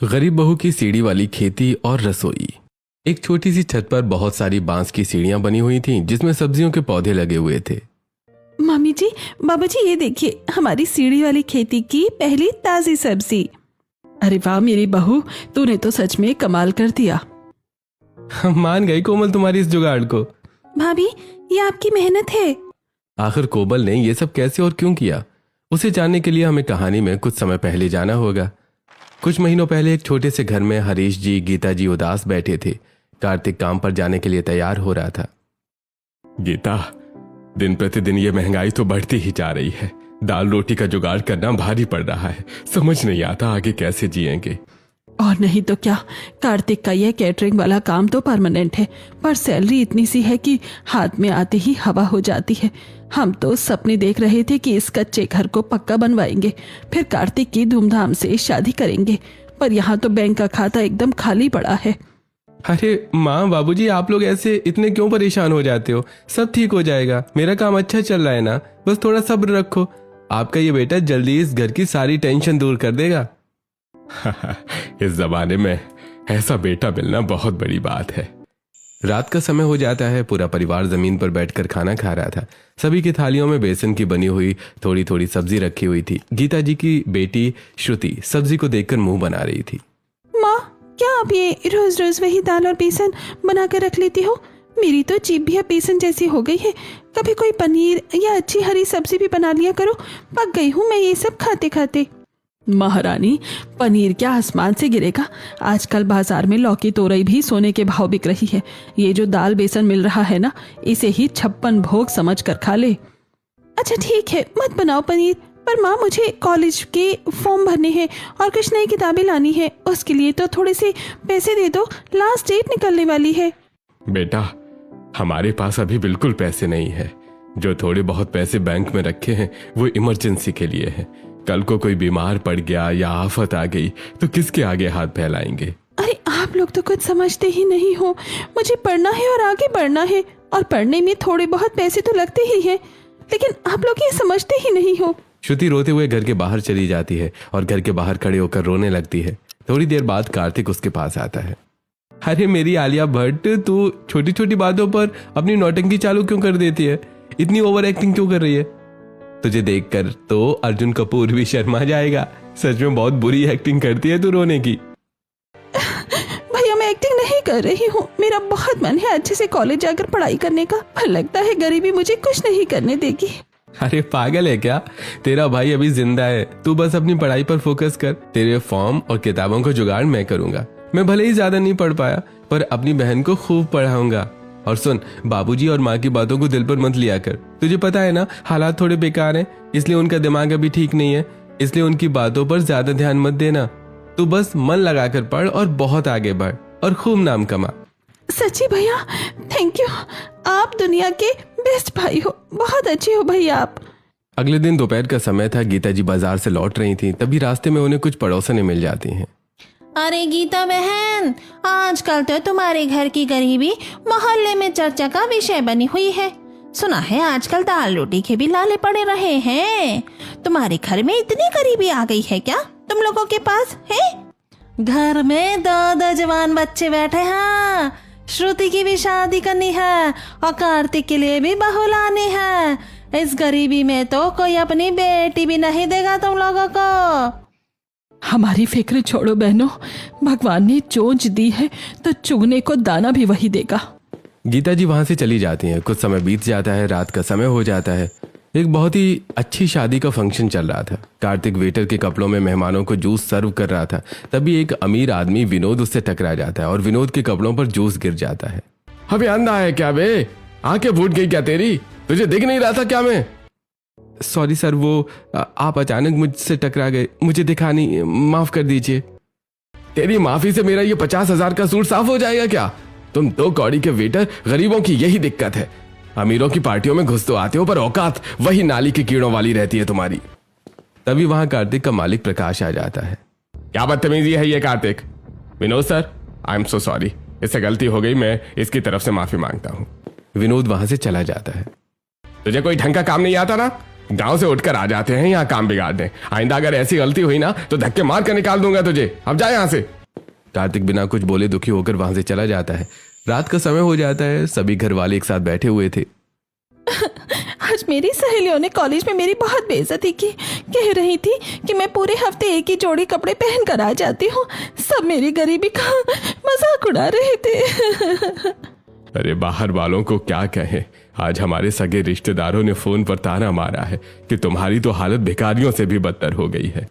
गरीब बहू की सीढ़ी वाली खेती और रसोई। एक छोटी सी छत पर बहुत सारी बांस की सीढ़ियां बनी हुई थीं, जिसमें सब्जियों के पौधे लगे हुए थे। मम्मी जी, बाबा जी, ये देखिए हमारी सीढ़ी वाली खेती की पहली ताजी सब्जी। अरे वाह मेरी बहू, तूने तो सच में कमाल कर दिया। मान गई कोमल तुम्हारी इस जुगाड़ को। भाभी, ये आपकी मेहनत है। आखिर कोमल ने ये सब कैसे और क्यों किया, उसे जानने के लिए हमें कहानी में कुछ समय पहले जाना होगा। कुछ महीनों पहले एक छोटे से घर में हरीश जी, गीता जी उदास बैठे थे। कार्तिक काम पर जाने के लिए तैयार हो रहा था। गीता, दिन प्रतिदिन ये महंगाई तो बढ़ती ही जा रही है। दाल रोटी का जुगाड़ करना भारी पड़ रहा है। समझ नहीं आता आगे कैसे जिएंगे। और नहीं तो क्या, कार्तिक का यह कैटरिंग वाला काम तो परमानेंट है, पर सैलरी इतनी सी है कि हाथ में आते ही हवा हो जाती है। हम तो सपने देख रहे थे कि इस कच्चे घर को पक्का बनवाएंगे, फिर कार्तिक की धूमधाम से शादी करेंगे, पर यहाँ तो बैंक का खाता एकदम खाली पड़ा है। अरे माँ बाबूजी, आप लोग ऐसे इतने क्यों परेशान हो जाते हो? सब ठीक हो जाएगा। मेरा काम अच्छा चल रहा है ना, बस थोड़ा सब्र रखो। आपका ये बेटा जल्दी इस घर की सारी टेंशन दूर कर देगा। इस जमाने में ऐसा बेटा मिलना बहुत बड़ी बात है। रात का समय हो जाता है। पूरा परिवार जमीन पर बैठकर खाना खा रहा था। सभी की थालियों में बेसन की बनी हुई थोड़ी थोड़ी सब्जी रखी हुई थी। गीता जी की बेटी श्रुति सब्जी को देखकर मुंह बना रही थी। माँ, क्या आप ये रोज रोज वही दाल और बेसन बना कर रख लेती हो? मेरी तो जीभ भी अब बेसन जैसी हो गई है। कभी कोई पनीर या अच्छी हरी सब्जी भी बना लिया करो। पक गई हूँ मैं ये सब खाते खाते। महारानी, पनीर क्या आसमान से गिरेगा? आजकल बाजार में लौकी तोरई भी सोने के भाव बिक रही है। ये जो दाल बेसन मिल रहा है ना, इसे ही 56 भोग समझ कर खा ले। अच्छा ठीक है, मत बनाओ पनीर, पर माँ मुझे कॉलेज के फॉर्म भरने हैं और कुछ नई किताबें लानी है। उसके लिए तो थोड़े से पैसे दे दो, लास्ट डेट निकलने वाली है। बेटा, हमारे पास अभी बिल्कुल पैसे नहीं है। जो थोड़े बहुत पैसे बैंक में रखे हैं वो इमरजेंसी के लिए है। कल को कोई बीमार पड़ गया या आफत आ गई तो किसके आगे हाथ फैलाएंगे? अरे आप लोग तो कुछ समझते ही नहीं हो। मुझे पढ़ना है और आगे बढ़ना है, और पढ़ने में थोड़े बहुत पैसे तो लगते ही हैं, लेकिन आप लोग ये समझते ही नहीं हो। श्रुति रोते हुए घर के बाहर चली जाती है और घर के बाहर खड़े होकर रोने लगती है। थोड़ी देर बाद कार्तिक उसके पास आता है। अरे मेरी आलिया भट्ट, तू छोटी छोटी बातों पर अपनी नौटंकी चालू क्यों कर देती है? इतनी ओवर एक्टिंग क्यों कर रही है? तुझे देखकर तो अर्जुन कपूर भी शर्मा जाएगा। सच में बहुत बुरी एक्टिंग करती है तू रोने की। भैया, मैं एक्टिंग नहीं कर रही हूँ। मेरा बहुत मन है अच्छे से कॉलेज जाकर पढ़ाई करने का, पर लगता है गरीबी मुझे कुछ नहीं करने देगी। अरे पागल है क्या? तेरा भाई अभी जिंदा है। तू बस अपनी पढ़ाई पर फोकस कर। तेरे फॉर्म और किताबों को जुगाड़ मैं करूंगा। मैं भले ही ज्यादा नहीं पढ़ पाया, पर अपनी बहन को खूब पढ़ाऊंगा। और सुन, बाबूजी और माँ की बातों को दिल पर मत लिया कर। तुझे पता है ना, हालात थोड़े बेकार हैं, इसलिए उनका दिमाग अभी ठीक नहीं है। इसलिए उनकी बातों पर ज्यादा ध्यान मत देना। तू बस मन लगाकर पढ़ और बहुत आगे बढ़ और खूब नाम कमा। सच्ची भैया, थैंक यू। आप दुनिया के बेस्ट भाई हो, बहुत अच्छे हो भैया आप। अगले दिन दोपहर का समय था। गीता जी बाजार से लौट रही थी, तभी रास्ते में उन्हें कुछ पड़ोसनें मिल जाती हैं। अरे गीता बहन, आजकल तो तुम्हारे घर की गरीबी मोहल्ले में चर्चा का विषय बनी हुई है। सुना है आजकल दाल रोटी के भी लाले पड़े रहे हैं। तुम्हारे घर में इतनी गरीबी आ गई है क्या तुम लोगों के पास है? घर में दो जवान बच्चे बैठे हैं। श्रुति की भी शादी करनी है और कार्तिक के लिए भी बहू लानी है। इस गरीबी में तो कोई अपनी बेटी भी नहीं देगा तुम लोगों को। हमारी फिक्र छोड़ो बहनों, भगवान ने चोंच दी है तो चुगने को दाना भी वही देगा। गीता जी वहां से चली जाती हैं। कुछ समय बीत जाता है, रात का समय हो जाता है। एक बहुत ही अच्छी शादी का फंक्शन चल रहा था। कार्तिक वेटर के कपड़ों में मेहमानों को जूस सर्व कर रहा था। तभी एक अमीर आदमी विनोद उससे टकरा जाता है और विनोद के कपड़ों पर जूस गिर जाता है। अबे अंधा है क्या बे? आंखें फूट गई क्या तेरी? तुझे दिख नहीं रहा था क्या मैं? सॉरी सर, वो आप अचानक मुझसे टकरा गए, मुझे दिखा नहीं, माफ कर दीजिए। तेरी माफी से मेरा ये 50,000 का सूट साफ हो जाएगा क्या? तुम 2 कौड़ी के वेटर, गरीबों की यही दिक्कत है। अमीरों की पार्टियों में घुस तो आते हो, पर औकात वही नाली के कीड़ों वाली रहती है तुम्हारी। तभी वहां कार्तिक का मालिक प्रकाश आ जाता है। क्या बदतमीजी है ये Kartik? Vinod sir, I am so sorry, इससे गलती हो गई, मैं इसकी तरफ से माफी मांगता हूँ। विनोद वहां से चला जाता है। तुझे कोई ढंग का काम नहीं आता ना? गांव से उठकर आ जाते हैं यहाँ काम बिगाड़ने। आइंदा अगर ऐसी गलती हुई ना तो धक्के मार कर निकाल दूंगा तुझे। अब जा यहाँ से। कार्तिक बिना कुछ बोले दुखी होकर वहां से चला जाता है। रात का समय हो जाता है। सभी घर वाले एक साथ बैठे हुए थे। आज मेरी सहेलियों ने कॉलेज में मेरी बहुत बेइज्जती की। कह रही थी कि मैं पूरे हफ्ते एक ही जोड़ी कपड़े पहन कर आ जाती हूँ। सब मेरी गरीबी का मजाक उड़ा रहे थे। अरे बाहर वालों को क्या कहें, आज हमारे सगे रिश्तेदारों ने फोन पर ताना मारा है कि तुम्हारी तो हालत भिखारियों से भी बदतर हो गई है।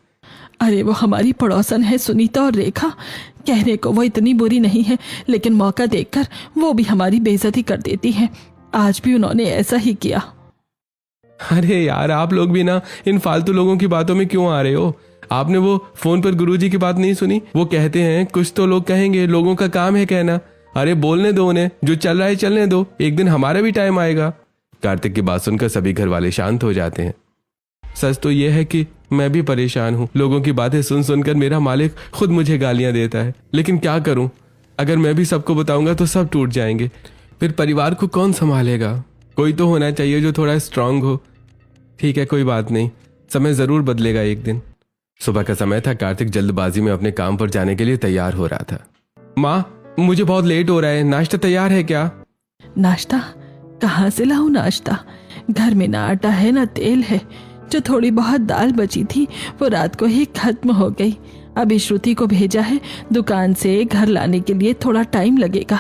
अरे वो हमारी पड़ोसन है सुनीता और रेखा। कहने को वो इतनी बुरी नहीं है, लेकिन मौका देखकर वो भी हमारी बेइज्जती कर देती है। आज भी उन्होंने ऐसा ही किया। अरे यार, आप लोग भी ना इन फालतू लोगों की बातों में क्यों आ रहे हो? आपने वो फोन पर गुरुजी की बात नहीं सुनी? वो कहते हैं कुछ तो लोग कहेंगे, लोगों का काम है कहना। अरे बोलने दो उन्हें, जो चल रहा है चलने दो, एक दिन हमारा भी टाइम आएगा। कार्तिक की बात सुनकर सभी घर वाले शांत हो जाते हैं। सच तो यह है कि मैं भी परेशान हूँ। लोगों की बातें सुन सुनकर मेरा मालिक खुद मुझे गालियां देता है, लेकिन क्या करूं? अगर मैं भी सबको बताऊंगा तो सब टूट जाएंगे। फिर परिवार को कौन संभालेगा? कोई तो होना चाहिए जो थोड़ा स्ट्रांग हो। ठीक है, कोई बात नहीं, समय जरूर बदलेगा एक दिन। सुबह का समय था। कार्तिक जल्दबाजी में अपने काम पर जाने के लिए तैयार हो रहा था। माँ, मुझे बहुत लेट हो रहा है, नाश्ता तैयार है क्या? नाश्ता? कहाँ से लाऊं नाश्ता? घर में ना आटा है ना तेल है। जो थोड़ी बहुत दाल बची थी वो रात को ही खत्म हो गई। अभी श्रुति को भेजा है दुकान से, घर लाने के लिए थोड़ा टाइम लगेगा।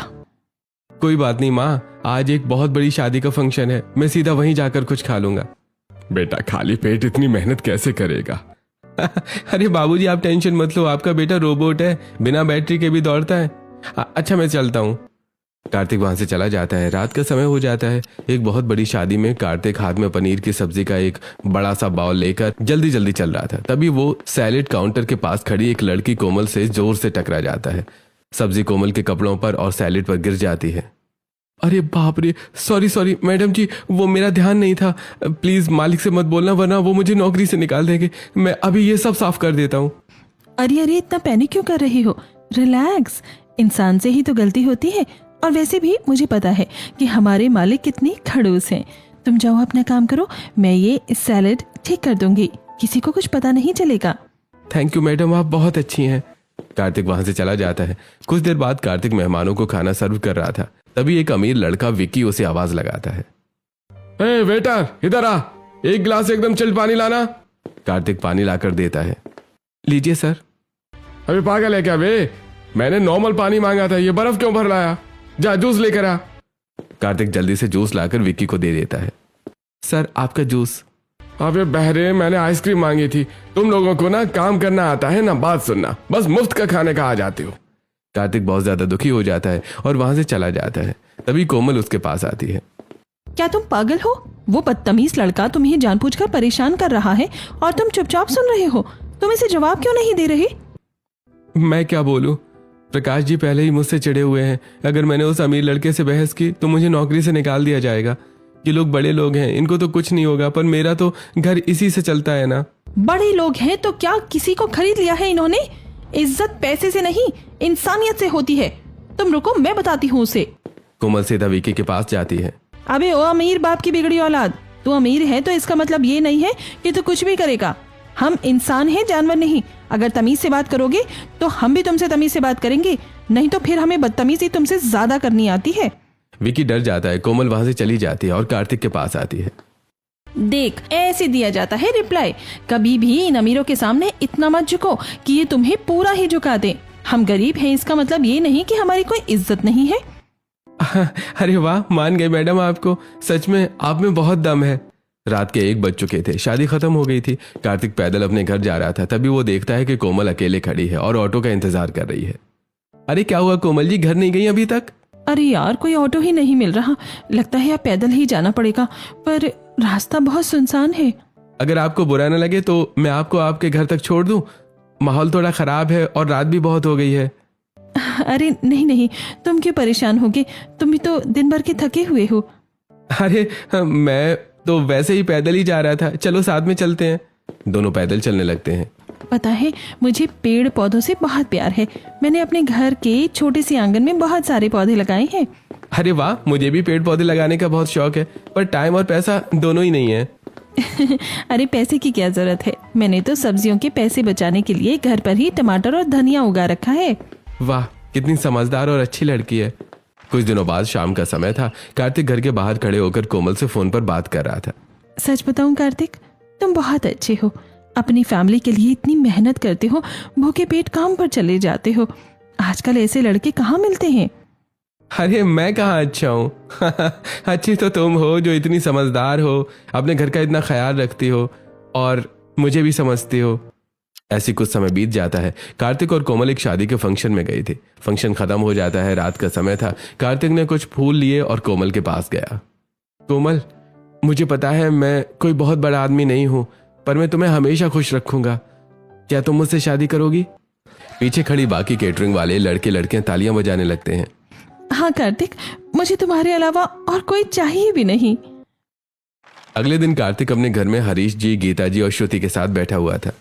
कोई बात नहीं माँ, आज एक बहुत बड़ी शादी का फंक्शन है, मैं सीधा वहीं जाकर कुछ खा लूंगा। बेटा खाली पेट इतनी मेहनत कैसे करेगा? अरे बाबूजी आप टेंशन मत लो, आपका बेटा रोबोट है, बिना बैटरी के भी दौड़ता है। अच्छा मैं चलता हूँ। कार्तिक वहां से चला जाता है। रात का समय हो जाता है। एक बहुत बड़ी शादी में कार्तिक हाथ में पनीर की सब्जी का एक बड़ा सा बाउल लेकर जल्दी जल्दी चल रहा था। तभी वो सैलेड काउंटर के पास खड़ी एक लड़की कोमल से जोर से टकरा जाता है। सब्जी कोमल के कपड़ों पर और सैलेड पर गिर जाती है। अरे बाप रे, सॉरी मैडम जी, वो मेरा ध्यान नहीं था। प्लीज मालिक से मत बोलना वरना वो मुझे नौकरी से निकाल देंगे। मैं अभी ये सब साफ कर देता हूँ। अरे इतना पैनिक क्यों कर रही हो? रिलैक्स, इंसान से ही तो गलती होती है। और वैसे भी मुझे पता है कि हमारे मालिक कितनी खड़ूस हैं। तुम जाओ अपना काम करो, मैं ये सैलेड ठीक कर दूंगी, किसी को कुछ पता नहीं चलेगा। थैंक यू मैडम, आप बहुत अच्छी हैं। कार्तिक वहां से चला जाता है। कुछ देर बाद कार्तिक मेहमानों को खाना सर्व कर रहा था। तभी एक अमीर लड़का विक्की उसे आवाज लगाता है। ए वेटर, इधर आ, एक गिलास एकदम चिल्ड पानी लाना। कार्तिक पानी लाकर देता है। लीजिए सर। अबे पागल है क्या बे? मैंने नॉर्मल पानी मांगा था, ये बर्फ क्यों भर लाया? जा जूस लेकर आ। कार्तिक जल्दी से जूस लाकर विक्की को दे देता है। सर आपका जूस। अबे बहरे, मैंने आइसक्रीम मांगी थी। तुम लोगों को ना काम करना आता है ना बात सुनना, बस मुफ्त का खाने का आ जाते हो। कार्तिक बहुत ज्यादा दुखी हो जाता है और वहां से चला जाता है। तभी कोमल उसके पास आती है। क्या तुम पागल हो? वो बदतमीज लड़का तुम्हें जानबूझकर परेशान कर रहा है और तुम चुपचाप सुन रहे हो। तुम इसे जवाब क्यों नहीं दे रहे? मैं क्या बोलूं? प्रकाश जी पहले ही मुझसे चिढ़े हुए हैं। अगर मैंने उस अमीर लड़के से बहस की तो मुझे नौकरी से निकाल दिया जाएगा। ये लोग बड़े लोग हैं, इनको तो कुछ नहीं होगा, पर मेरा तो घर इसी से चलता है ना। बड़े लोग हैं तो क्या किसी को खरीद लिया है इन्होंने? इज्जत पैसे से नहीं, इंसानियत से होती है। तुम रुको, मैं बताती हूँ उसे। कोमल सीधा विकी के पास जाती है। अबे ओ अमीर बाप की बिगड़ी औलाद, तू अमीर है तो इसका मतलब ये नहीं है कि तू कुछ भी करेगा। हम इंसान हैं, जानवर नहीं। अगर तमीज से बात करोगे तो हम भी तुमसे तमीज से बात करेंगे, नहीं तो फिर हमें बदतमीजी तुमसे ज्यादा करनी आती है। विकी डर जाता है। कोमल वहां से चली जाती है और कार्तिक के पास आती है। देख, ऐसे दिया जाता है रिप्लाई। कभी भी इन अमीरों के सामने इतना मत झुको कि ये तुम्हें पूरा ही झुका दे। हम गरीब हैं, इसका मतलब ये नहीं कि हमारी कोई इज्जत नहीं है। अरे वाह, मान गए मैडम आपको। सच में आप में बहुत दम है। रात के 1 बज चुके थे। शादी खत्म हो गई थी। कार्तिक पैदल अपने घर जा रहा था। तभी वो देखता है कि कोमल अकेले खड़ी है और ऑटो का इंतजार कर रही है। अरे क्या हुआ कोमल जी, घर नहीं गई अभी तक? अरे यार, कोई ऑटो ही नहीं मिल रहा। लगता है अब पैदल ही जाना पड़ेगा, पर रास्ता बहुत सुनसान है। अगर आपको बुरा न लगे तो मैं आपको आपके घर तक छोड़ दूं। माहौल थोड़ा खराब है और रात भी बहुत हो गई है। अरे नहीं, तुम क्यों परेशान होगे? तुम भी तो दिन भर के थके हुए हो। अरे मैं तो वैसे ही पैदल ही जा रहा था, चलो साथ में चलते हैं। दोनों पैदल चलने लगते हैं। पता है, मुझे पेड़ पौधों से बहुत प्यार है। मैंने अपने घर के छोटे से आंगन में बहुत सारे पौधे लगाए हैं। अरे वाह, मुझे भी पेड़ पौधे लगाने का बहुत शौक है, पर टाइम और पैसा दोनों ही नहीं है। अरे पैसे की क्या जरूरत है, मैंने तो सब्जियों के पैसे बचाने के लिए घर पर ही टमाटर और धनिया उगा रखा है। वाह, कितनी समझदार और अच्छी लड़की है। कुछ दिनों बाद शाम का समय था। कार्तिक घर के बाहर खड़े होकर कोमल से फोन पर बात कर रहा था। सच बताऊं कार्तिक, तुम बहुत अच्छे हो, अपनी फैमिली के लिए इतनी मेहनत करते हो, भूखे पेट काम पर चले जाते हो। आजकल ऐसे लड़के कहाँ मिलते हैं। अरे मैं कहाँ अच्छा हूँ अच्छी तो तुम हो जो इतनी समझदार हो, अपने घर का इतना ख्याल रखती हो और मुझे भी समझती हो। ऐसी कुछ समय बीत जाता है। कार्तिक और कोमल एक शादी के फंक्शन में गए थे। फंक्शन खत्म हो जाता है, रात का समय था। कार्तिक ने कुछ फूल लिए और कोमल के पास गया। कोमल, मुझे पता है मैं कोई बहुत बड़ा आदमी नहीं हूं, पर मैं तुम्हें हमेशा खुश रखूंगा। क्या तुम मुझसे शादी करोगी? पीछे खड़ी बाकी केटरिंग वाले लड़के लड़कियां तालियां बजाने लगते हैं। हाँ कार्तिक, मुझे तुम्हारे अलावा और कोई चाहिए भी नहीं। अगले दिन कार्तिक अपने घर में हरीश जी, गीता जी और श्रुति के साथ बैठा हुआ था।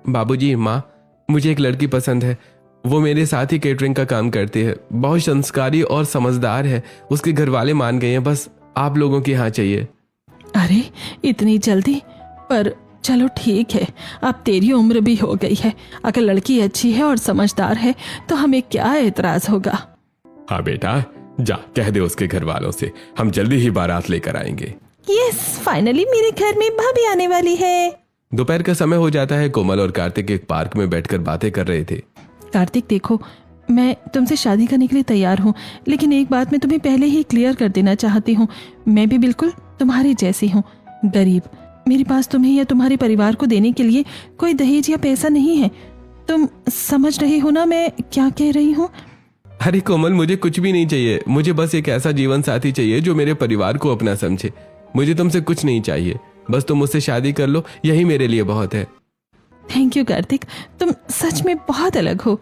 बाबूजी, माँ, मुझे एक लड़की पसंद है। वो मेरे साथ ही केटरिंग का काम करती है, बहुत संस्कारी और समझदार है। उसके घर वाले मान गए हैं, बस आप लोगों की हाँ चाहिए। अरे इतनी जल्दी? पर चलो ठीक है, अब तेरी उम्र भी हो गई है। अगर लड़की अच्छी है और समझदार है तो हमें क्या एतराज होगा। हाँ बेटा, जा कह दे उसके घर वालों से हम जल्दी ही बारात लेकर आएंगे। यस, फाइनली मेरे घर में भाभी आने वाली है। दोपहर का समय हो जाता है। कोमल और कार्तिक एक पार्क में बैठकर बातें कर रहे थे। कार्तिक देखो, मैं तुमसे शादी करने के लिए तैयार हूँ, लेकिन एक बात मैं तुम्हें पहले ही क्लियर कर देना चाहती हूँ। मैं भी बिल्कुल तुम्हारी जैसी हूँ, गरीब। मेरे पास तुम्हें या तुम्हारे परिवार को देने के लिए कोई दहेज या पैसा नहीं है। तुम समझ रही हो ना मैं क्या कह रही हूँ? अरे कोमल, मुझे कुछ भी नहीं चाहिए। मुझे बस एक ऐसा जीवन साथी चाहिए जो मेरे परिवार को अपना समझे। मुझे तुमसे कुछ नहीं चाहिए, बस तुम मुझसे शादी कर लो, यही मेरे लिए बहुत है। थैंक यू कार्तिक, तुम सच में बहुत अलग हो।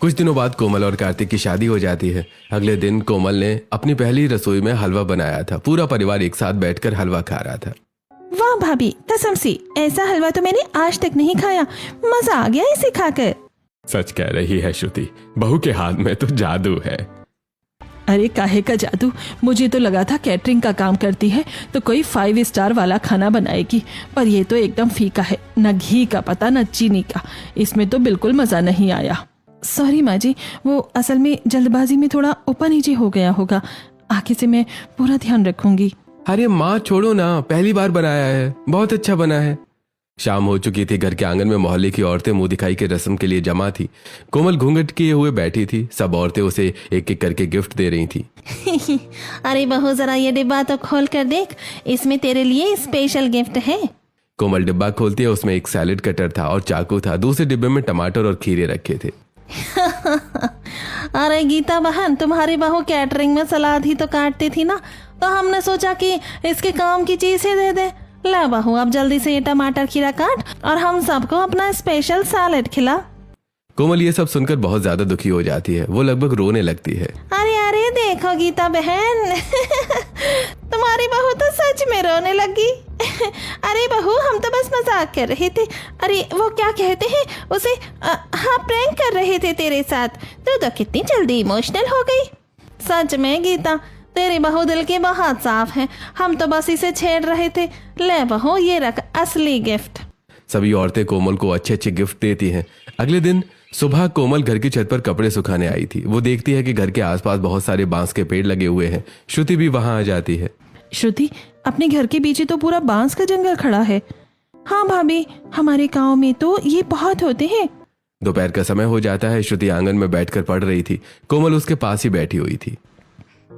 कुछ दिनों बाद कोमल और कार्तिक की शादी हो जाती है। अगले दिन कोमल ने अपनी पहली रसोई में हलवा बनाया था। पूरा परिवार एक साथ बैठकर हलवा खा रहा था। वाह भाभी, कसम से ऐसा हलवा तो मैंने आज तक नहीं खाया। मजा आ गया इसे खाकर। सच कह रही है श्रुति, बहू के हाथ में तो जादू है। अरे काहे का जादू, मुझे तो लगा था कैटरिंग का काम करती है तो कोई 5 स्टार वाला खाना बनाएगी, पर ये तो एकदम फीका है, न घी का पता न चीनी का। इसमें तो बिल्कुल मजा नहीं आया। सॉरी माँ जी, वो असल में जल्दबाजी में थोड़ा ऊपर नीचे हो गया होगा। आगे से मैं पूरा ध्यान रखूंगी। अरे माँ छोड़ो ना, पहली बार बनाया है, बहुत अच्छा बना है। शाम हो चुकी थी। घर के आंगन में मोहल्ले की औरतें मुंह दिखाई के रस्म के लिए जमा थी। कोमल घूंघट किए हुए बैठी थी। सब औरतें उसे एक एक करके गिफ्ट दे रही थी। अरे बहू, जरा ये डिब्बा तो खोल कर देख, इसमें तेरे लिए स्पेशल गिफ्ट है। कोमल डिब्बा खोलती है, उसमें एक सैलेड कटर था और चाकू था। दूसरे डिब्बे में टमाटर और खीरे रखे थे। अरे गीता बहन, तुम्हारी बहू कैटरिंग में सलाद ही तो काटती थी ना, तो हमने सोचा कि इसके काम की चीज ही दे दे। ला बहू, अब जल्दी से ये टमाटर खीरा काट और हम सबको अपना स्पेशल सैलेड खिला। कोमल ये सब सुनकर बहुत ज्यादा दुखी हो जाती है। वो लगभग रोने लगती है। अरे अरे देखो गीता बहन, तुम्हारी बहू तो सच में रोने लगी। अरे बहू, हम तो बस मजाक कर रहे थे। अरे वो क्या कहते हैं उसे, हाँ प्रैंक कर रहे थे तेरे साथ। तू तो कितनी जल्दी इमोशनल हो गई। सच में गीता, तेरी बहू दिल की बहुत साफ है। हम तो बस इसे छेड़ रहे थे। ले बहू, ये रख असली गिफ्ट। सभी औरतें कोमल को अच्छे अच्छे गिफ्ट देती हैं। अगले दिन सुबह कोमल घर की छत पर कपड़े सुखाने आई थी। वो देखती है कि घर के आसपास बहुत सारे बांस के पेड़ लगे हुए हैं। श्रुति भी वहां आ जाती है। श्रुति, अपने घर के पीछे तो पूरा बांस का जंगल खड़ा है। हाँ भाभी, हमारे गांव में तो ये बहुत होते हैं। दोपहर का समय हो जाता है। श्रुति आंगन में बैठकर पढ़ रही थी। कोमल उसके पास ही बैठी हुई थी।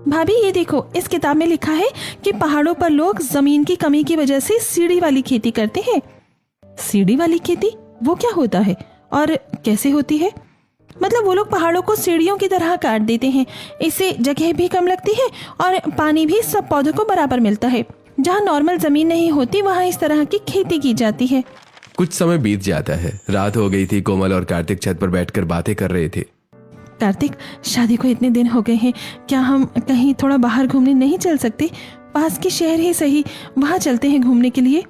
भाभी ये देखो, इस किताब में लिखा है कि पहाड़ों पर लोग जमीन की कमी की वजह से सीढ़ी वाली खेती करते हैं। सीढ़ी वाली खेती वो क्या होता है और कैसे होती है? मतलब वो लोग पहाड़ों को सीढ़ियों की तरह काट देते हैं। इससे जगह भी कम लगती है और पानी भी सब पौधों को बराबर मिलता है। जहाँ नॉर्मल जमीन नहीं होती वहाँ इस तरह की खेती की जाती है। कुछ समय बीत जाता है। रात हो गई थी। कोमल और कार्तिक छत पर बैठकर बातें कर रहे थे। कार्तिक, शादी को इतने दिन हो गए हैं, क्या हम कहीं थोड़ा बाहर घूमने नहीं चल सकते? पास के शहर ही सही, वहाँ चलते हैं घूमने के लिए।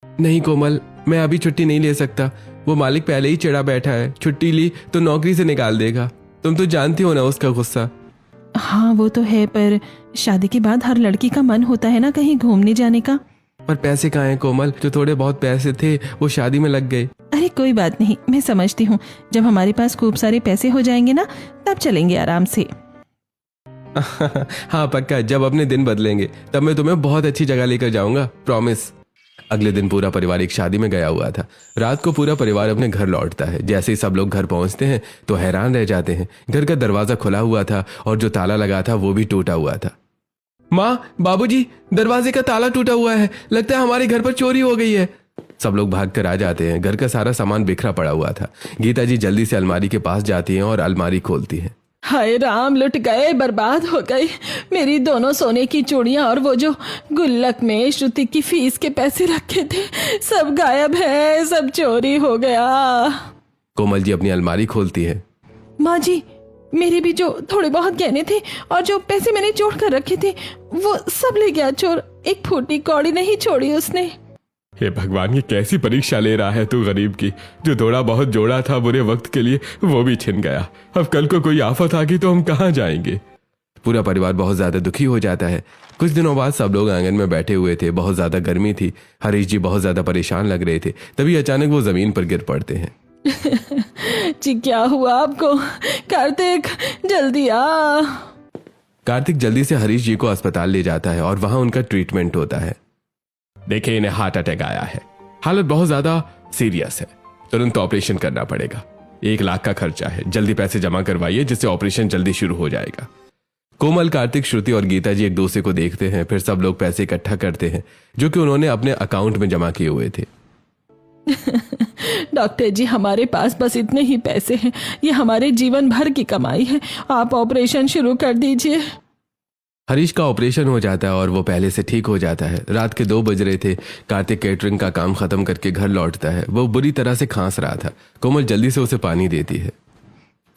नहीं कोमल, मैं अभी छुट्टी नहीं ले सकता। वो मालिक पहले ही चिढ़ा बैठा है। छुट्टी ली तो नौकरी से निकाल देगा। तुम तो जानती हो ना उसका गुस्सा। हाँ वो तो है, पर शादी के बाद हर लड़की का मन होता है ना कहीं घूमने जाने का। पर पैसे कहाँ हैं कोमल? जो थोड़े बहुत पैसे थे वो शादी में लग गए। अरे कोई बात नहीं, मैं समझती हूँ। जब हमारे पास खूब सारे पैसे हो जाएंगे ना, तब चलेंगे आराम से। हाँ पक्का, जब अपने दिन बदलेंगे तब मैं तुम्हें बहुत अच्छी जगह लेकर जाऊंगा, प्रॉमिस। अगले दिन पूरा परिवार एक शादी में गया हुआ था। रात को पूरा परिवार अपने घर लौटता है। जैसे ही सब लोग घर पहुंचते हैं तो हैरान रह जाते हैं। घर का दरवाजा खुला हुआ था और जो ताला लगा था वो भी टूटा हुआ था। माँ, बाबूजी, दरवाजे का ताला टूटा हुआ है, लगता है हमारे घर पर चोरी हो गई है। सब लोग भाग कर आ जाते हैं। घर का सारा सामान बिखरा पड़ा हुआ था। गीता जी जल्दी से अलमारी के पास जाती हैं और अलमारी खोलती हैं। हाय राम, लुट गए, बर्बाद हो गई। मेरी दोनों सोने की चूड़ियां और वो जो गुल्लक में श्रुति की फीस के पैसे रखे थे, सब गायब है, सब चोरी हो गया। कोमल जी अपनी अलमारी खोलती है। माँ जी, मेरे भी जो थोड़े बहुत गहने थे और जो पैसे मैंने जोड़ कर रखे थे, वो सब ले गया चोर। एक फूटी कौड़ी नहीं छोड़ी उसने। हे भगवान, ये कैसी परीक्षा ले रहा है तू गरीब की। जो थोड़ा बहुत जोड़ा था बुरे वक्त के लिए वो भी छिन गया। अब कल को कोई आफत आ गई तो हम कहाँ जाएंगे? पूरा परिवार बहुत ज्यादा दुखी हो जाता है। कुछ दिनों बाद सब लोग आंगन में बैठे हुए थे। बहुत ज्यादा गर्मी थी। हरीश जी बहुत ज्यादा परेशान लग रहे थे। तभी अचानक वो जमीन पर गिर पड़ते हैं। जी क्या हुआ आपको? कार्तिक, जल्दी आ। कार्तिक जल्दी से हरीश जी को अस्पताल ले जाता है और वहां उनका ट्रीटमेंट होता है। देखिए, इन्हें हार्ट अटैक आया है। हालत बहुत ज्यादा सीरियस है। तुरंत ऑपरेशन करना पड़ेगा। 1 लाख का खर्चा है। जल्दी पैसे जमा करवाइए जिससे ऑपरेशन जल्दी शुरू हो जाएगा। कोमल, कार्तिक, श्रुति और गीता जी एक दूसरे को देखते हैं। फिर सब लोग पैसे इकट्ठा करते हैं जो कि उन्होंने अपने अकाउंट में जमा किए हुए थे। डॉक्टर जी, हमारे पास बस इतने ही पैसे हैं। ये हमारे जीवन भर की कमाई है। आप ऑपरेशन शुरू कर दीजिए। हरीश का ऑपरेशन हो जाता है और वो पहले से ठीक हो जाता है। रात के 2 बज रहे थे। कार्तिक कैटरिंग का काम खत्म करके घर लौटता है। वो बुरी तरह से खांस रहा था। कोमल जल्दी से उसे पानी देती है।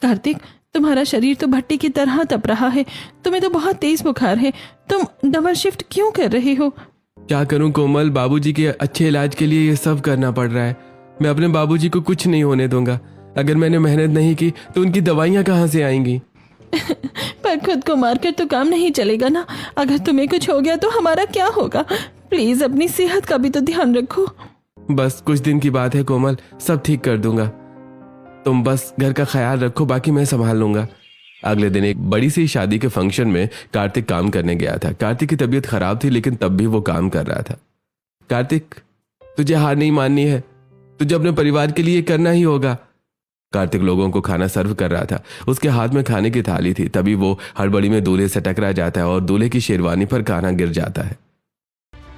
कार्तिक, तुम्हारा शरीर तो भट्टी की तरह तप रहा है। तुम्हें तो बहुत तेज बुखार है। तुम डबल शिफ्ट क्यों कर रहे हो? क्या करूं कोमल, बाबूजी के अच्छे इलाज के लिए ये सब करना पड़ रहा है। मैं अपने बाबूजी को कुछ नहीं होने दूंगा। अगर मैंने मेहनत नहीं की तो उनकी दवाइयां कहाँ से आएंगी? पर खुद को मारकर तो काम नहीं चलेगा ना। अगर तुम्हें कुछ हो गया तो हमारा क्या होगा? प्लीज अपनी सेहत का भी तो ध्यान रखो। बस कुछ दिन की बात है कोमल, सब ठीक कर दूंगा। तुम बस घर का ख्याल रखो, बाकी मैं संभाल लूंगा। अगले दिन एक बड़ी सी शादी के फंक्शन में कार्तिक काम करने गया था। कार्तिक की तबीयत खराब थी लेकिन तब भी वो काम कर रहा था। कार्तिक, तुझे हार नहीं माननी है। तुझे अपने परिवार के लिए करना ही होगा। कार्तिक लोगों को खाना सर्व कर रहा था। उसके हाथ में खाने की थाली थी। तभी वो हड़बड़ी में दूल्हे से टकरा जाता है और दूल्हे की शेरवानी पर खाना गिर जाता है।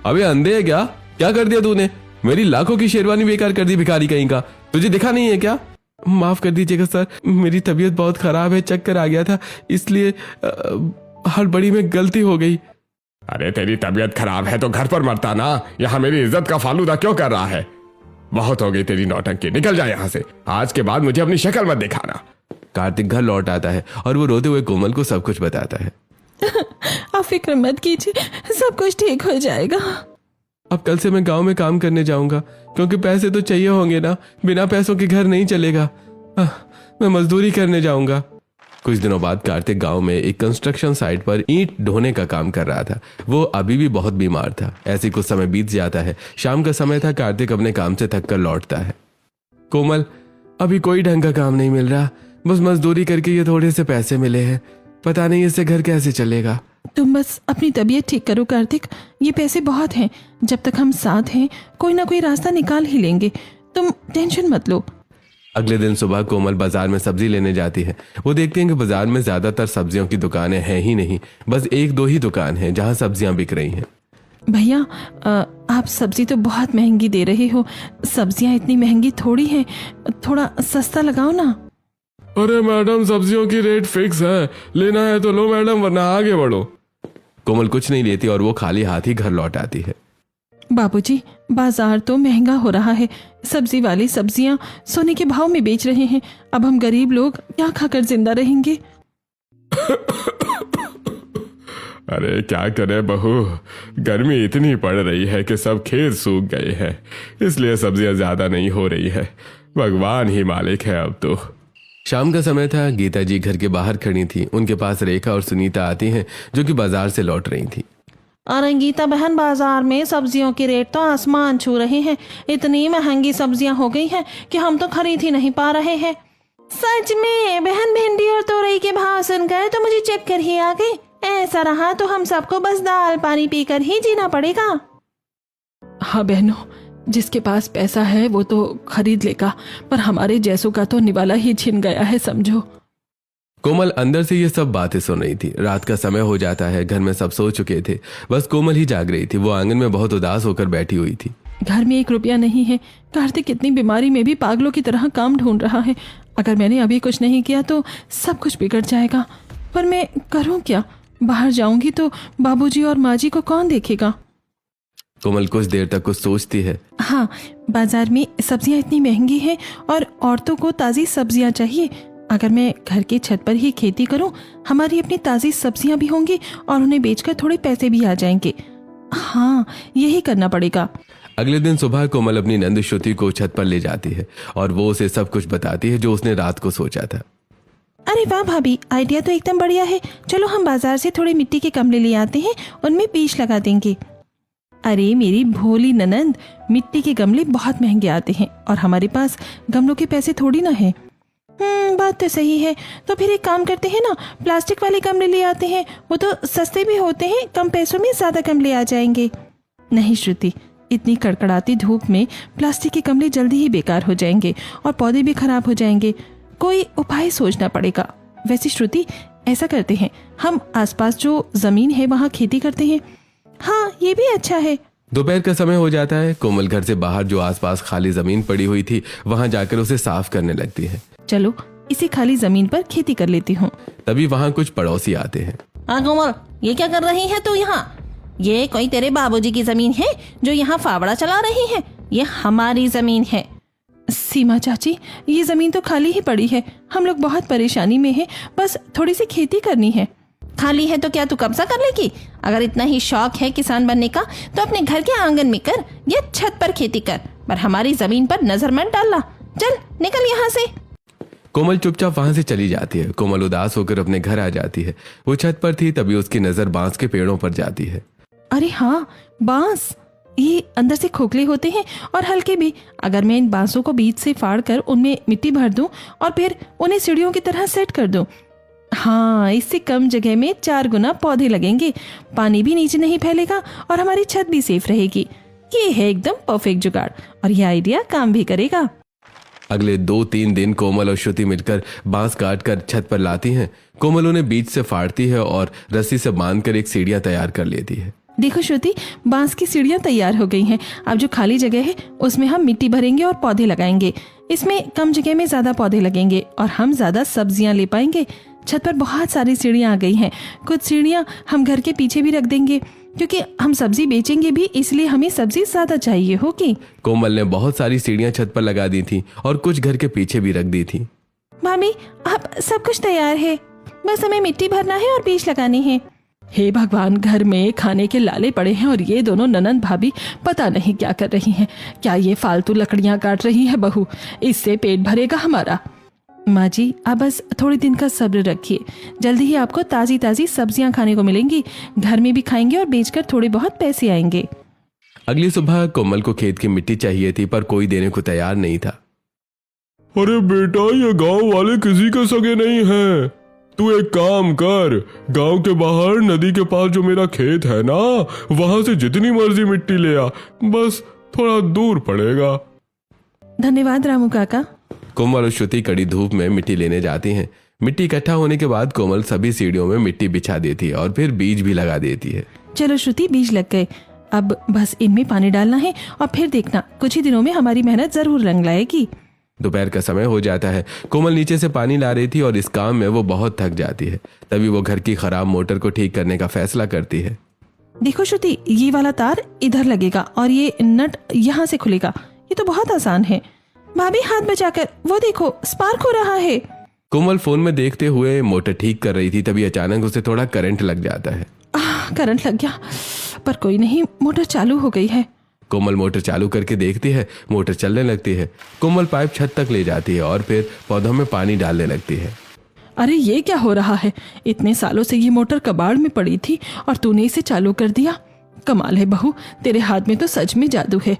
अबे अंधे है क्या कर दिया तूने? मेरी लाखों की शेरवानी बेकार कर दी, भिखारी कहीं का। तुझे दिखा नहीं है क्या? माफ कर दीजिएगा सर, मेरी तबीयत बहुत खराब है, चक्कर आ गया था, इसलिए हड़बड़ी में गलती हो गई। अरे तेरी तबीयत खराब है तो घर पर मरता ना। यहाँ मेरी इज्जत का फालूदा क्यों कर रहा है? बहुत हो गई तेरी नौटंकी, निकल जा यहाँ से। आज के बाद मुझे अपनी शक्ल मत दिखाना। कार्तिक घर लौट आता है और वो रोते हुए कोमल को सब कुछ बताता है। आप फिक्र मत कीजिए, सब कुछ ठीक हो जाएगा। अब कल से मैं गांव में काम करने जाऊंगा क्योंकि पैसे तो चाहिए होंगे ना। बिना पैसों के घर नहीं चलेगा। मैं मजदूरी करने जाऊंगा। कुछ दिनों बाद कार्तिक गांव में एक कंस्ट्रक्शन साइट पर ईंट ढोने का काम कर रहा था। वो अभी भी बहुत बीमार था। ऐसे कुछ समय बीत जाता है। शाम का समय था। कार्तिक अपने काम से थक कर लौटता है। कोमल, अभी कोई ढंग का काम नहीं मिल रहा। बस मजदूरी करके ये थोड़े से पैसे मिले हैं। पता नहीं इससे घर कैसे चलेगा। तुम बस अपनी तबीयत ठीक करो कार्तिक। ये पैसे बहुत हैं। जब तक हम साथ हैं कोई ना कोई रास्ता निकाल ही लेंगे। तुम टेंशन मत लो। अगले दिन सुबह कोमल बाजार में सब्जी लेने जाती है। वो देखती हैं कि बाजार में ज्यादातर सब्जियों की दुकानें हैं ही नहीं। बस 1-2 ही दुकान हैं जहां सब्जियां बिक रही हैं। भैया, आप सब्जी तो बहुत महंगी दे रहे हो। सब्जियां इतनी महंगी थोड़ी हैं, थोड़ा सस्ता लगाओ ना। अरे मैडम, सब्जियों की रेट फिक्स है। लेना है तो लो मैडम, वरना आगे बढ़ो। कोमल कुछ नहीं लेती और वो खाली हाथ ही घर लौट आती है। बाबूजी, बाजार तो महंगा हो रहा है। सब्जी वाले सब्जियां सोने के भाव में बेच रहे हैं। अब हम गरीब लोग क्या खाकर जिंदा रहेंगे? अरे क्या करे बहू, गर्मी इतनी पड़ रही है कि सब खेत सूख गए हैं, इसलिए सब्जियां ज्यादा नहीं हो रही है। भगवान ही मालिक है अब तो। शाम का समय था। गीता जी घर के बाहर खड़ी थी। उनके पास रेखा और सुनीता आती हैं जो कि बाजार से लौट रही थी। अरे गीता बहन, बाजार में सब्जियों के रेट तो आसमान छू रहे हैं। इतनी महंगी सब्जियां हो गई हैं कि हम तो खरीद ही नहीं पा रहे हैं। सच में बहन, भिंडी और तोरई के भाव सुनकर तो मुझे चक्कर ही आ गई। ऐसा रहा तो हम सबको बस दाल पानी पीकर ही जीना पड़ेगा। हाँ बहनों, जिसके पास पैसा है वो तो खरीद लेगा, पर हमारे जैसों का तो निवाला ही छिन गया है समझो। कोमल अंदर से ये सब बातें सुन रही थी। रात का समय हो जाता है, घर में सब सो चुके थे, बस कोमल ही जाग रही थी। वो आंगन में बहुत उदास होकर बैठी हुई थी। घर में 1 रुपया नहीं है। कार्तिक इतनी बीमारी में भी पागलों की तरह काम ढूंढ रहा है। अगर मैंने अभी कुछ नहीं किया तो सब कुछ बिगड़ जाएगा। पर मैं करूं क्या? बाहर जाऊंगी तो बाबूजी और माँ जी को कौन देखेगा? कोमल कुछ देर तक कुछ सोचती है। हाँ, बाजार में सब्जियां इतनी महंगी हैं और औरतों को ताज़ी सब्जियां चाहिए। अगर मैं घर की छत पर ही खेती करूं, हमारी अपनी ताज़ी सब्जियां भी होंगी और उन्हें बेचकर थोड़े पैसे भी आ जाएंगे। हाँ, यही करना पड़ेगा। अगले दिन सुबह कोमल अपनी नंद श्रुति को छत पर ले जाती है और वो उसे सब कुछ बताती है जो उसने रात को सोचा था। अरे वाह भाभी, आइडिया तो एकदम बढ़िया है। चलो हम बाजार से थोड़े मिट्टी के गमले ले आते हैं, उनमें बीज लगा देंगे। अरे मेरी भोली ननंद, मिट्टी के गमले बहुत महंगे आते हैं और हमारे पास गमलों के पैसे थोड़ी ना है। बात तो सही है। तो फिर एक काम करते हैं ना, प्लास्टिक वाले गमले ले आते हैं। वो तो सस्ते भी होते हैं, कम पैसों में ज्यादा गमले आ जाएंगे। नहीं श्रुति, इतनी कड़कड़ाती धूप में प्लास्टिक के गमले जल्दी ही बेकार हो जाएंगे और पौधे भी खराब हो जाएंगे। कोई उपाय सोचना पड़ेगा। वैसे श्रुति, ऐसा करते हैं, हम आसपास जो जमीन है वहाँ खेती करते हैं। हाँ, ये भी अच्छा है। दोपहर का समय हो जाता है। कोमल घर से बाहर जो आसपास खाली जमीन पड़ी हुई थी वहां जाकर उसे साफ करने लगती है। चलो इसी खाली जमीन पर खेती कर लेती हूँ। तभी वहां कुछ पड़ोसी आते हैं। हाँ कोमल, ये क्या कर रही है तू यहाँ? ये कोई तेरे बाबूजी की जमीन है जो यहाँ फावड़ा चला रही है? ये हमारी जमीन है। सीमा चाची, ये जमीन तो खाली ही पड़ी है। हम लोग बहुत परेशानी में हैं, बस थोड़ी सी खेती करनी है। खाली है तो क्या तू कब्जा कर लेगी? अगर इतना ही शौक है किसान बनने का तो अपने घर के आंगन में कर या छत पर खेती कर, पर हमारी जमीन पर नजर मत डालना। चल निकल यहाँ से। कोमल चुपचाप वहां से चली जाती है। कोमल उदास होकर अपने घर आ जाती है। वो छत पर थी, तभी उसकी नजर बांस के पेड़ों पर जाती है। अरे हाँ, बांस। ये अंदर से खोखले होते हैं और हल्के भी। अगर मैं इन बांसों को बीच से फाड़ कर उनमें मिट्टी भर दूं और फिर उन्हें सीढ़ियों की तरह सेट कर दूं, हाँ, इससे कम जगह में 4 गुना पौधे लगेंगे, पानी भी नीचे नहीं फैलेगा और हमारी छत भी सेफ रहेगी। ये है एकदम परफेक्ट जुगाड़ और ये आइडिया काम भी करेगा। अगले 2-3 दिन कोमल और श्रुति मिलकर बांस काट कर छत पर लाती हैं। कोमल उन्हें बीच से फाड़ती है और रस्सी से बांधकर एक सीढ़ियां तैयार कर लेती है। देखो श्रुति, बांस की सीढ़ियां तैयार हो गई हैं। अब जो खाली जगह है उसमें हम मिट्टी भरेंगे और पौधे लगाएंगे। इसमें कम जगह में ज्यादा पौधे लगेंगे और हम ज्यादा सब्जियां ले पाएंगे। छत पर बहुत सारी सीढ़ियां आ गई हैं। कुछ सीढ़ियां हम घर के पीछे भी रख देंगे क्योंकि हम सब्जी बेचेंगे भी, इसलिए हमें सब्जी ज्यादा चाहिए होगी। कोमल ने बहुत सारी सीढ़ियां छत पर लगा दी थी और कुछ घर के पीछे भी रख दी थी। भाभी, अब सब कुछ तैयार है, बस हमें मिट्टी भरना है और बीज लगाने हैं। हे भगवान, घर में खाने के लाले पड़े हैं और ये दोनों ननंद भाभी पता नहीं क्या कर रही हैं। क्या ये फालतू लकड़ियां काट रही है बहू? इससे पेट भरेगा हमारा। माँ जी, आप बस थोड़े दिन का सब्र रखिए, जल्दी ही आपको ताज़ी ताज़ी सब्जियां खाने को मिलेंगी। घर में भी खाएंगे और बेचकर थोड़े बहुत पैसे आएंगे। अगली सुबह कोमल को खेत की मिट्टी चाहिए थी, पर कोई देने को तैयार नहीं था। अरे बेटा, ये गांव वाले किसी के सगे नहीं हैं। तू एक काम कर, गांव के बाहर नदी के पास जो मेरा खेत है ना, वहां से जितनी मर्जी मिट्टी ले आ, बस थोड़ा दूर पड़ेगा। धन्यवाद रामू काका। कोमल और श्रुति कड़ी धूप में मिट्टी लेने जाती हैं। मिट्टी इकट्ठा होने के बाद कोमल सभी सीढ़ियों में मिट्टी बिछा देती है और फिर बीज भी लगा देती है। चलो श्रुति, बीज लग गए। अब बस इनमें पानी डालना है और फिर देखना, कुछ ही दिनों में हमारी मेहनत जरूर रंग लाएगी। दोपहर का समय हो जाता है। कोमल नीचे से पानी ला रही थी और इस काम में वो बहुत थक जाती है। तभी वो घर की खराब मोटर को ठीक करने का फैसला करती है। देखो श्रुति, ये वाला तार इधर लगेगा और ये नट यहाँ से खुलेगा। ये तो बहुत आसान है। भाभी, हाथ बचाकर, वो देखो स्पार्क हो रहा है। कोमल फोन में देखते हुए मोटर ठीक कर रही थी, तभी अचानक उसे थोड़ा करंट लग जाता है। करंट लग गया, पर कोई नहीं, मोटर चालू हो गई है। कोमल मोटर चालू करके देखती है, मोटर चलने लगती है। कोमल पाइप छत तक ले जाती है और फिर पौधों में पानी डालने लगती है। अरे ये क्या हो रहा है? इतने सालों से ये मोटर कबाड़ में पड़ी थी और तूने इसे चालू कर दिया। कमाल है बहू, तेरे हाथ में तो सच में जादू है।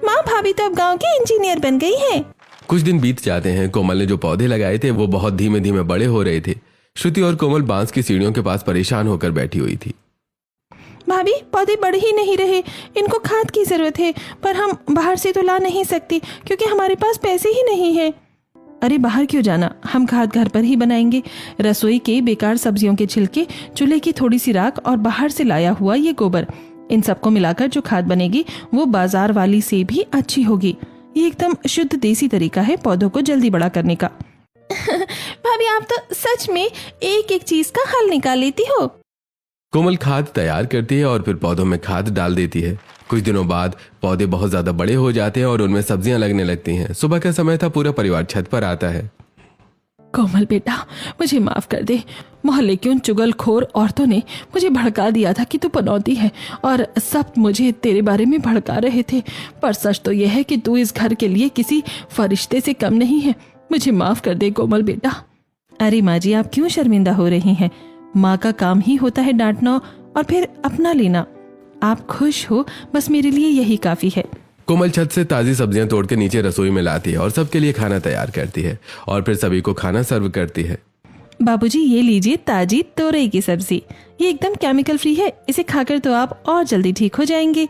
माँ भाभी तो अब गांव की इंजीनियर बन गई है। कुछ दिन बीत जाते हैं। कोमल ने जो पौधे लगाए थे वो बहुत धीमे धीमे बड़े हो रहे थे। श्रुति और कोमल बांस की सीढ़ियों के पास परेशान होकर बैठी हुई थी। भाभी, पौधे बढ़ ही नहीं रहे, इनको खाद की जरूरत है, पर हम बाहर से तो ला नहीं सकते क्योंकि हमारे पास पैसे ही नहीं है। अरे बाहर क्यों जाना, हम खाद घर पर ही बनाएंगे। रसोई के बेकार सब्जियों के छिलके, चूल्हे की थोड़ी सी राख और बाहर से लाया हुआ ये गोबर, इन सबको मिलाकर जो खाद बनेगी वो बाजार वाली से भी अच्छी होगी। ये एकदम शुद्ध देसी तरीका है पौधों को जल्दी बड़ा करने का। भाभी, आप तो सच में एक एक चीज का हल निकाल लेती हो। कोमल खाद तैयार करती है और फिर पौधों में खाद डाल देती है। कुछ दिनों बाद पौधे बहुत ज्यादा बड़े हो जाते हैं और उनमें सब्जियां लगने लगती हैं। सुबह का समय था, पूरा परिवार छत पर आता है। कोमल बेटा, मुझे माफ कर दे। मोहल्ले की उन चुगलखोर औरतों ने मुझे भड़का दिया था कि तू पनौती है और सब मुझे तेरे बारे में भड़का रहे थे, पर सच तो यह है कि तू इस घर के लिए किसी फरिश्ते से कम नहीं है। मुझे माफ कर दे कोमल बेटा। अरे माँ जी, आप क्यों शर्मिंदा हो रही हैं? माँ का काम ही होता है डांटना और फिर अपना लेना। आप खुश हो, बस मेरे लिए यही काफी है। कोमल छत से ताजी सब्जियां तोड़ के नीचे रसोई में लाती है और सबके लिए खाना तैयार करती है और फिर सभी को खाना सर्व करती है। बाबूजी, ये लीजिए ताजी तोरई की सब्जी, ये एकदम केमिकल फ्री है, इसे खाकर तो आप और जल्दी ठीक हो जाएंगे।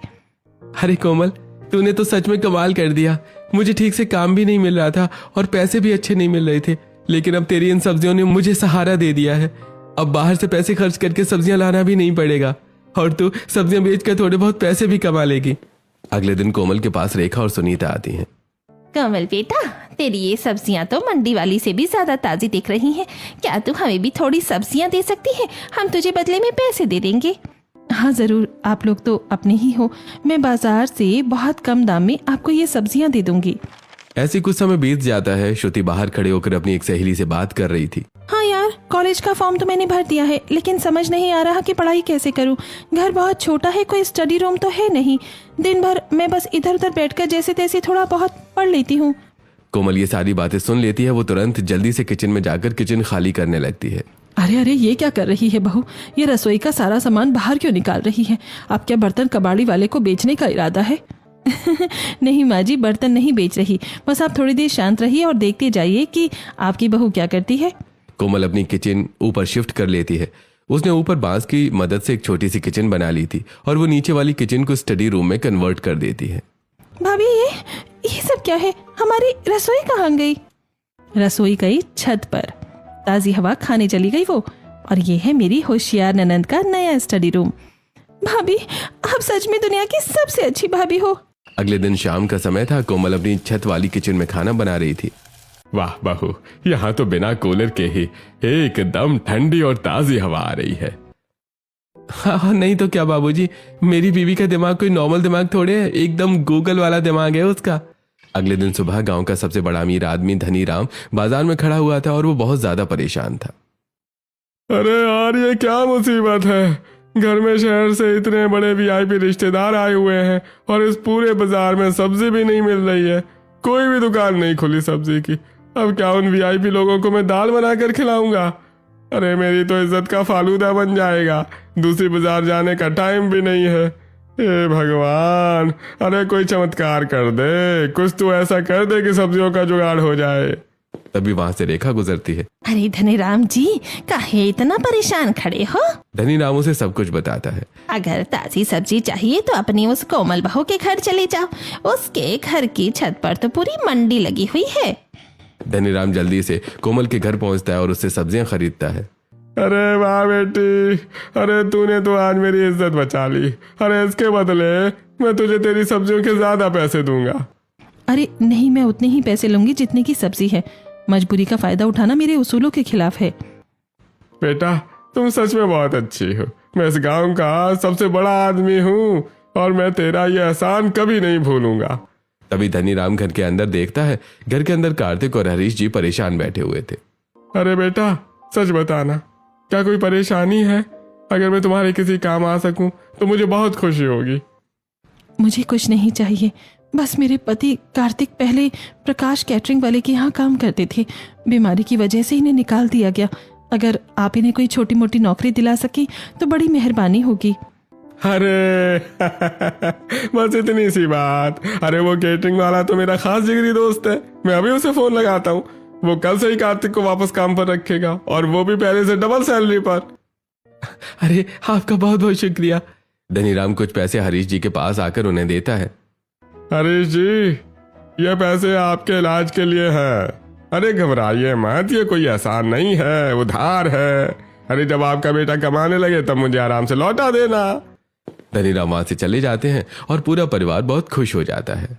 अरे कोमल, तूने तो सच में कमाल कर दिया। मुझे ठीक से काम भी नहीं मिल रहा था और पैसे भी अच्छे नहीं मिल रहे थे, लेकिन अब तेरी इन सब्जियों ने मुझे सहारा दे दिया है। अब बाहर से पैसे खर्च करके सब्जियां लाना भी नहीं पड़ेगा और तू सब्जियां बेचकर थोड़े बहुत पैसे भी कमा लेगी। अगले दिन कोमल के पास रेखा और सुनीता आती हैं। कमल बेटा, तेरी ये सब्जियां तो मंडी वाली से भी ज्यादा ताजी दिख रही हैं। क्या तू हमें भी थोड़ी सब्जियां दे सकती है? हम तुझे बदले में पैसे दे देंगे। हाँ जरूर, आप लोग तो अपने ही हो। मैं बाजार से बहुत कम दाम में आपको ये सब्जियां दे दूंगी। ऐसी कुछ समय बीत जाता है। श्रुति बाहर खड़े होकर अपनी एक सहेली से बात कर रही थी। हाँ यार, कॉलेज का फॉर्म तो मैंने भर दिया है, लेकिन समझ नहीं आ रहा कि पढ़ाई कैसे करूँ। घर बहुत छोटा है, कोई स्टडी रूम तो है नहीं। दिन भर मैं बस इधर उधर बैठकर जैसे तैसे थोड़ा बहुत पढ़ लेती हूँ। कोमल ये सारी बातें सुन लेती है। वो तुरंत जल्दी से किचन में जाकर किचन खाली करने लगती है। अरे अरे, ये क्या कर रही है बहू? ये रसोई का सारा सामान बाहर क्यों निकाल रही है? आप क्या बर्तन कबाड़ी वाले को बेचने का इरादा है? नहीं माँ जी, बर्तन नहीं बेच रही, बस आप थोड़ी देर शांत रहिए और देखते जाइए कि आपकी बहू क्या करती है। कोमल अपनी किचन ऊपर शिफ्ट कर लेती है। उसने ऊपर बांस की मदद से एक छोटी सी किचन बना ली थी और वो नीचे वाली किचन को स्टडी रूम में कन्वर्ट कर देती है। भाभी, ये सब क्या है? हमारी रसोई कहाँ गई? रसोई गई छत पर, ताजी हवा खाने चली गई वो। और ये है मेरी होशियार ननंद का नया स्टडी रूम। भाभी, आप सच में दुनिया की सबसे अच्छी भाभी हो। अगले दिन शाम का समय था। कोमल अपनी छत वाली किचन में खाना बना रही थी। वाह बहू, यहाँ तो बिना कूलर के ही एकदम ठंडी और ताजी हवा आ रही है। हाँ, नहीं तो क्या बाबूजी, मेरी बीवी का दिमाग कोई नॉर्मल दिमाग थोड़े है, एकदम गूगल वाला दिमाग है उसका। अगले दिन सुबह गांव का सबसे बड़ा अमीर आदमी धनी राम बाजार में खड़ा हुआ था और वो बहुत ज्यादा परेशान था। अरे यार, ये क्या मुसीबत है? घर में शहर से इतने बड़े वीआईपी रिश्तेदार आए हुए हैं और इस पूरे बाजार में सब्जी भी नहीं मिल रही है। कोई भी दुकान नहीं खुली सब्जी की। अब क्या उन वीआईपी लोगों को मैं दाल बनाकर खिलाऊंगा? अरे मेरी तो इज्जत का फालूदा बन जाएगा। दूसरी बाजार जाने का टाइम भी नहीं है। हे भगवान, अरे कोई चमत्कार कर दे, कुछ तो ऐसा कर दे कि सब्जियों का जुगाड़ हो जाए। तभी वहां से रेखा गुजरती है। अरे धनीराम जी, काहे इतना परेशान खड़े हो? धनी राम उसे सब कुछ बताता है। अगर ताजी सब्जी चाहिए तो अपनी उस कोमल बहू के घर चले जाओ। उसके घर की छत पर तो पूरी मंडी लगी हुई है। धनी राम जल्दी से कोमल के घर पहुंचता है और उससे सब्जियां खरीदता है। अरे वाह बेटी, अरे तूने तो आज मेरी इज्जत बचा ली। अरे इसके बदले मैं तुझे तेरी सब्जियों के ज्यादा पैसे दूंगा। अरे नहीं, मैं उतने ही पैसे लूंगी जितने की सब्जी है। मजबूरी का फायदा उठाना मेरे उसूलों के खिलाफ है। बेटा, तुम सच में बहुत अच्छी हो। मैं इस गांव का सबसे बड़ा आदमी हूँ और मैं तेरा ये एहसान कभी नहीं भूलूंगा। तभी धनी राम घर के अंदर देखता है। घर के अंदर कार्तिक और हरीश जी परेशान बैठे हुए थे। अरे बेटा, सच बताना, क्या कोई परेशानी है? अगर मैं तुम्हारे किसी काम आ सकूं तो मुझे बहुत खुशी होगी। मुझे कुछ नहीं चाहिए, बस मेरे पति कार्तिक पहले प्रकाश कैटरिंग वाले के यहाँ काम करते थे। बीमारी की वजह से इन्हें निकाल दिया गया। अगर आप इन्हें कोई छोटी मोटी नौकरी दिला सके तो बड़ी मेहरबानी होगी। अरे बस इतनी सी बात। अरे वो केटरिंग वाला तो मेरा खास जिगरी दोस्त है, मैं अभी उसे फोन लगाता हूँ। वो कल से ही कार्तिक को वापस काम पर रखेगा, और वो भी पहले से डबल सैलरी पर। अरे आपका बहुत बहुत शुक्रिया। धनीराम कुछ पैसे हरीश जी के पास आकर उन्हें देता है। हरीश जी, ये पैसे आपके इलाज के लिए है। अरे घबराइए मत, ये कोई एहसान नहीं है, उधार है। अरे जब आपका बेटा कमाने लगे तब मुझे आराम से लौटा देना। धनीराम वहां से चले जाते हैं और पूरा परिवार बहुत खुश हो जाता है।